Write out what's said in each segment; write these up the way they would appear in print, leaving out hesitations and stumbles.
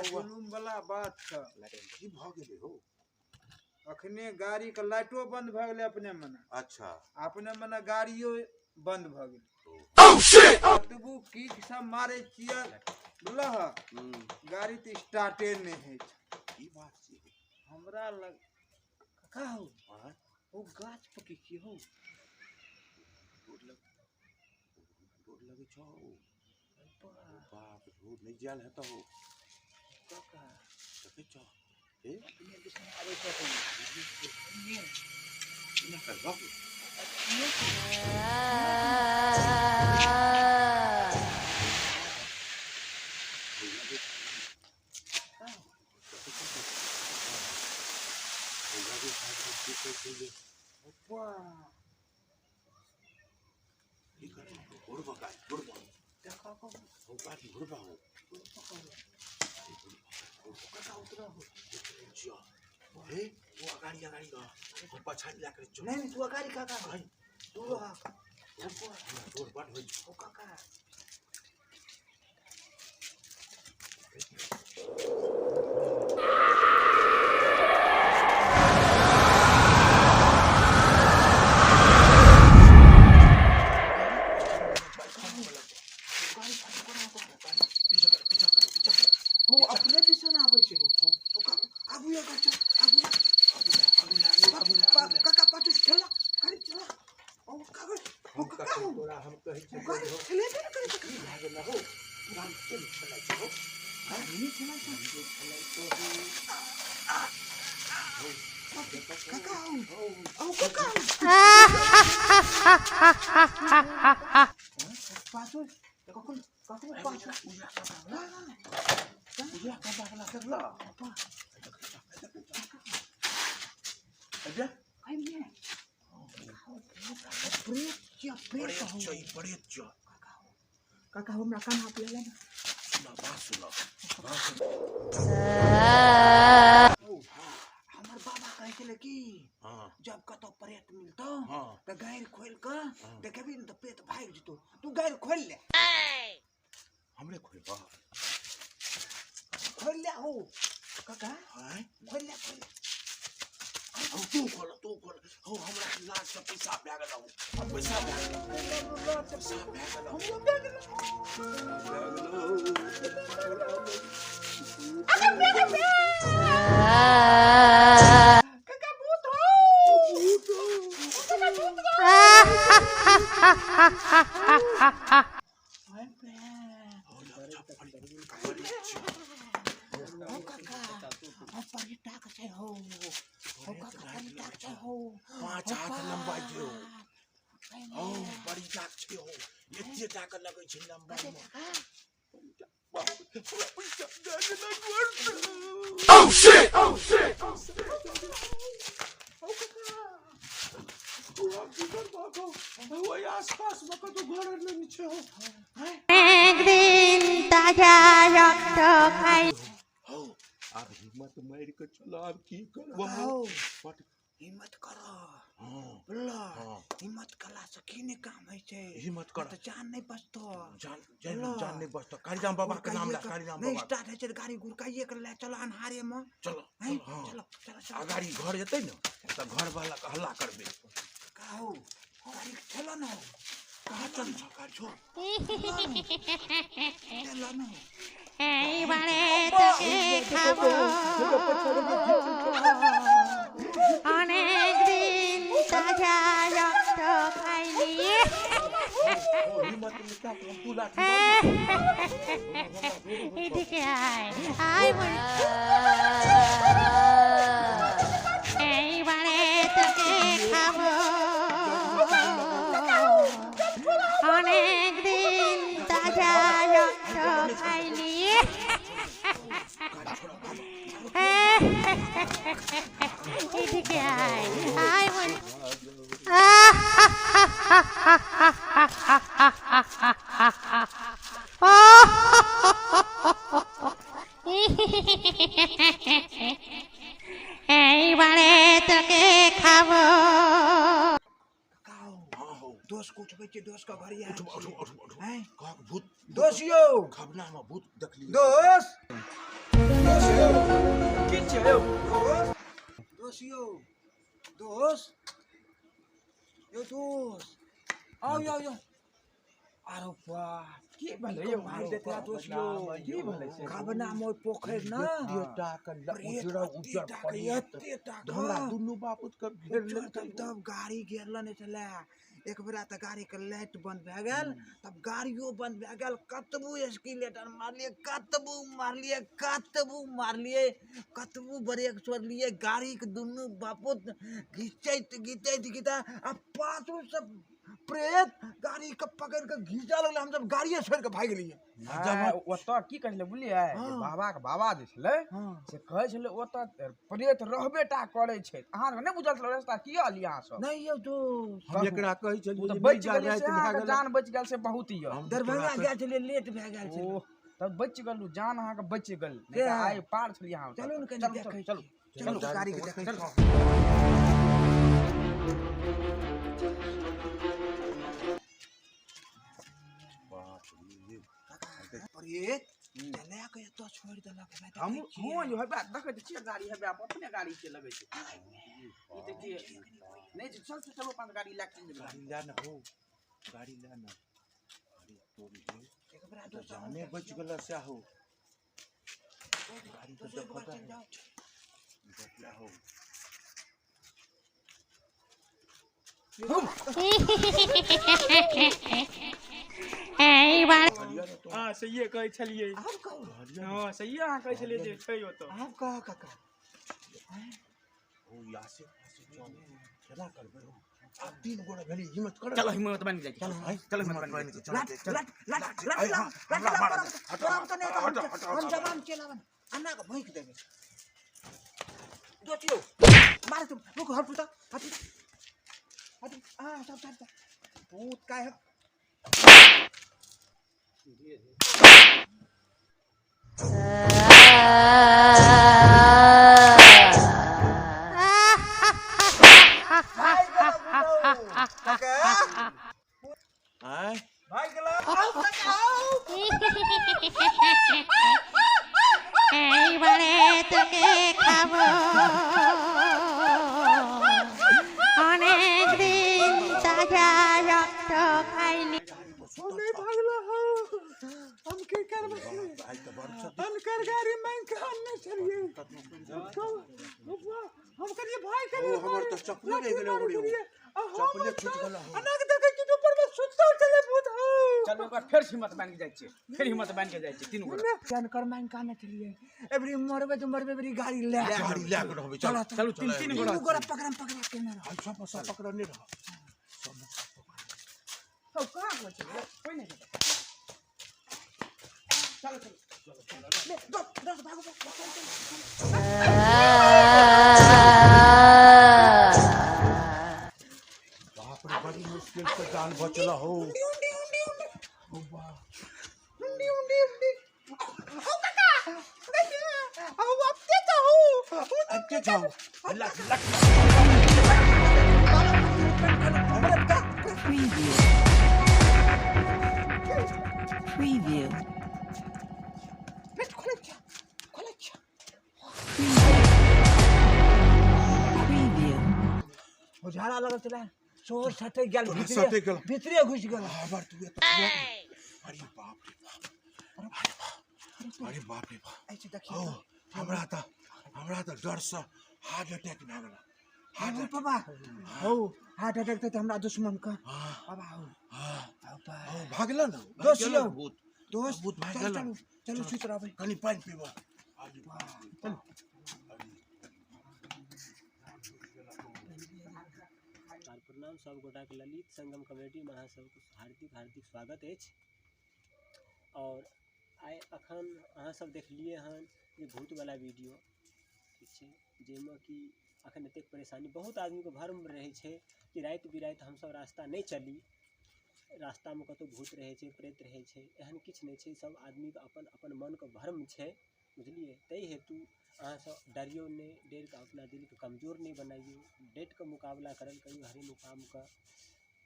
जुलूम वाला बात छ की भ गेलै हो अखने गाड़ी के लाइटो बंद भ गेलै अपने मने अच्छा अपने मने गाड़ियो बंद भ गेलै कतबू किक सब मारे छियै बुझलह गाड़ी तो स्टार्टे नहीं है की बात छी हमरा लग का हो वो गाछ पकी की हो रोड लगे छो बाप रोड नहीं जाल है तो काका देखे छो ए अपने दिशा आवे छ ना कर बाप नहीं तू गाड़ी काका तू काका अपने दिशा ना आवे छ आगु या काका पाछू चला गाड़ी चला ओ काका तोरा हम कहि छ चले न करे सकी लागे न हो गाड़ी चल चला छो नहीं चला तो काका ओ काका पाछू काका पाछू udah kabar lah ada kayaknya बड़े काका हम रकम आपल्याला हमार बाबा कहे के कि जब कतो प्रेत मिलतो त गायर खोल के देखबी न त पेट भाग जतो तू गायर खोल ले हमरे खोल बा खोल ले हो काका खोल ले हम तू खोल हो हमरा लाख से पैसा बैग लाओ पैसा बैग काका भूत हो पाँच हाथ लंबा जो हो बड़ी लाख छे हो एते टाका लगे छे लंबा में Oh shit वो आसपास में तो घर नहीं छे हो एक दिन ताजा रक्त खाई अब हिम्मत मार के चलो अब की करबो हिम्मत करो बोला हिम्मत कला से की ने काम है छे हिम्मत कर तो जान नहीं बचतो जान नहीं बचतो कालीराम बाबा के नाम ला कालीराम नहीं बाबा स्टार्ट है छे गाड़ी गुरकाइए कर ले चलो अनहारे में चलो चलो गाड़ी घर जते न त घर वाला के हल्ला करबे काहो गाड़ी चलो ना कहां चल गाड़ी छोड़ चलो ना এই বারে তোকে খাবো অনেক দিন তাজা রক্ত খাইনি এদিকে আয় এইবারে তোকে খাবো অনেক দিন তাজা রক্ত খাইনি এদিকে আয় বল এইবারে তোকে খাবো दोस्त को उठ बच्चे दोस्त का घर है उठ हैं का भूत दोषियो खबना में भूत देखली दोस्त दोषियो की छै यौ दोषियो दोस्त यो दोस्त आओ यो यो आरो वाह की भले यो भाई देखला दोषियो की भले से खबना मोर पोखर ना बेटा के उजरा उजर पड़ियत हमरा दुनु बापूत के घेर ले तब गाड़ी घेरल नहीं चला एक बेरा त गाड़ी के लाइट बंद भए गेल तब गाड़ियो बंद भए गेल कतबू एस्केलेटर मारलिए कतबू ब्रेक छोड़लिए गाड़ी के दुनु बापूत घिचैत आ पाछू सब प्रेत गाड़ी के पकड़ के घीचा लगले हम सब गाड़िए छोड़ के भाग गेलिए ओतऽ की कहले बुझलियै बाबा के बाबा जे छलै से कहै छलै ओतऽ प्रेत रहबे टा करै छै अहाँ नहि बुझल छल रास्ता किया लिया अहाँ सब नहीं यो दोस्त हम एकरा कहै छलिए तऽ बचि गेलियै से अहाँके जान बचि गेल से बहुत ही दरभंगा गेल छलिए लेट भए गेल छै तब बचि गेलू जान अहाँके बचि गेल आइ पार छलियै अहाँ चलू ने कनी देखै चलू चलू गाड़ी के देखै प्रेत चला के तो छोड़ देलक हम हो यो हेबे देखै छियै गाड़ी हेबे अपने गाड़ी के लगै छै ई देखिए नहीं चल चलो पांच गाड़ी लेके गाड़ी ले ना हो गाड़ी ले ना गाड़ी तोड़ी दे एक बेरा तो जाने बच गेल से हो गाड़ी तो देखता है देखला हो Hey, bạn. हां सही कहै छलिए आप कहू हां सही अहाँ कहै छलिए जे छै ओतऽ आप कहा काका ओ यासे चला करबे हो आप तीन गोड़ा भेली हिम्मत कर चलो हिम्मत बन जाए चलो चलो हिम्मत बन जाए चला हम जवान चलावन अन्ना को भोंक देबे दोटियो मार तुम रुको हट पुता हट सब भूत काय है आय भाई गला Hey, bạn. তোকে খাবো অনেক দিন তাজা রক্ত খাইনি नहीं भागला हम के करबे आई तो बरसा अनकर गाड़ी में कान न चलिए हम करिए भाई करिए हमर तो चप्पल ले गेले ओड़ी चप्पल छूट गेल हो अनक देखे कि ऊपर में सुत्ता चले भूत हो चलो एक बार फिर हिम्मत बन के जाए छे फिर हिम्मत बन के जाए छे तीन गोड़ा अनकर में कान न चलिए एवरी मरबे तो मरबे एवरी गाड़ी ले गाड़ी ले के रहबे चल चलो तीन गोड़ा गोरा पकड़ के ना हम सब पकड़ने रह तो कहां को छे कोई नहीं चलो चलो ले दो भागो बाप रे बड़ी मुश्किल से जान बचला हो अच्छे जाओ अल्लाह Preview. Preview. वो झाड़ा लगा चला शोर सटे गेल सटे गेल। भीतरे घुस गेल आवर तू अरे बाप रे बाप ऐसे देखिए हमरा तो डर से हार्ट अटैक भए गेल हां बाबा हो हार्ट अटैक तो हमरा दुश्मन का हां बाबा हो हां भागला ना दोषियो भूत दोस्त भूत भाग चलो गेल चलो सुत रहबे कनी पानी पीबो चल प्रणाम सब गोटा के ललित संगम कमेटी में अहाँ सबके हार्दिक स्वागत अछि और आइ अखन अहाँ सब देखलिए हन जे भूत वाला वीडियो ठीक छै जेमे कि अखन एतेक परेशानी बहुत आदमी के भ्रम रहै छै कि राति बिराति हम सब रास्ता नहीं चली रास्ता में कतौ भूत रहै छै प्रेत रहै छै एहन किछु नहीं छै सब आदमी के अपन अपन मन के भ्रम छै बुझलिए ताहि हेतु अहाँ सब डरियो नहीं डर के अपना दिल के कमजोर नहीं बनाइयो डेट के मुकाबला करल करियो हर मुकाम का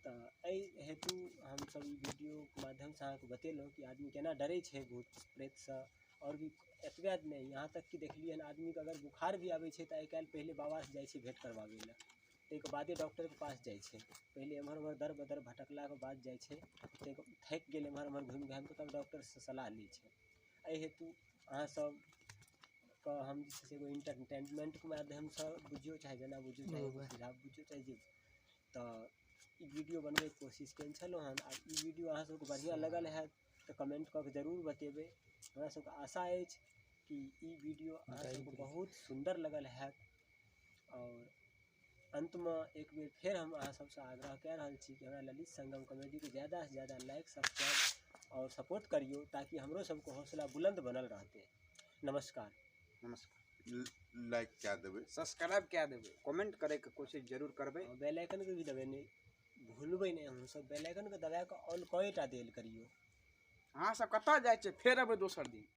तऽ एहि हेतु हमसब ई वीडियोके माध्यमसँ अहाँके बतेलहुँ कि आदमी केना डरै छै भूत प्रेतसँ। आओर भी एतबे नहि, यहाँ तक कि देखलिए हन आदमीके अगर बुखार भी आबै छै तऽ आइ काल्हि पहिले बाबासँ जाइ छै भेँट करबाबै लए, ताहिके बादे डॉक्टरके पास जाइ छै। पहिले एम्हर उम्हर दर बदर भटकलाके बाद जाइ छै, ताहिके थाकि गेल एम्हर उम्हर घुमि घामिके तब डॉक्टरसँ सलाह लै छै। एहि हेतु अहाँसबके हम जे छै से एगो इंटरटेनमेंटके माध्यमसँ बुझियौ चाहे जेना बुझियौ, चाहे एगो सुझाव बुझियौ चाहे जे, तऽ ई वीडियो बनबैके कोशिश केने छलहुँ हन। आ ई वीडियो अहाँ सबके बढ़िआँ लगल हैत तऽ कमेंट कऽ के जरूर बतेबै। हमरा सबके आशा अछि कि ई वीडियो अहाँ सबके बहुत सुंदर लगल हैत। और अंतमे एक बेर फेर हम अहाँ सबसँ आग्रह कए रहल छी कि हमरा ललित संगम कॉमेडीके ज़्यादासँ ज़्यादा लाइक सब्सक्राइब और सपोर्ट करियौ, ताकि हमरो सबके हौसला बुलंद बनल रहतै। नमस्कार। लाइक कए देबै, सब्सक्राइब कए देबै, कमेंट करैके कोशिश जरूर करबै। बेल आइकनके भी दबेनाइ भूलबै नहि, अहूँ सब बेल आइकनके दबा कऽ ऑल कए टा देल करियौ। अहाँ सब कतऽ जाइ छियै, फेर अबै दोसर दिन।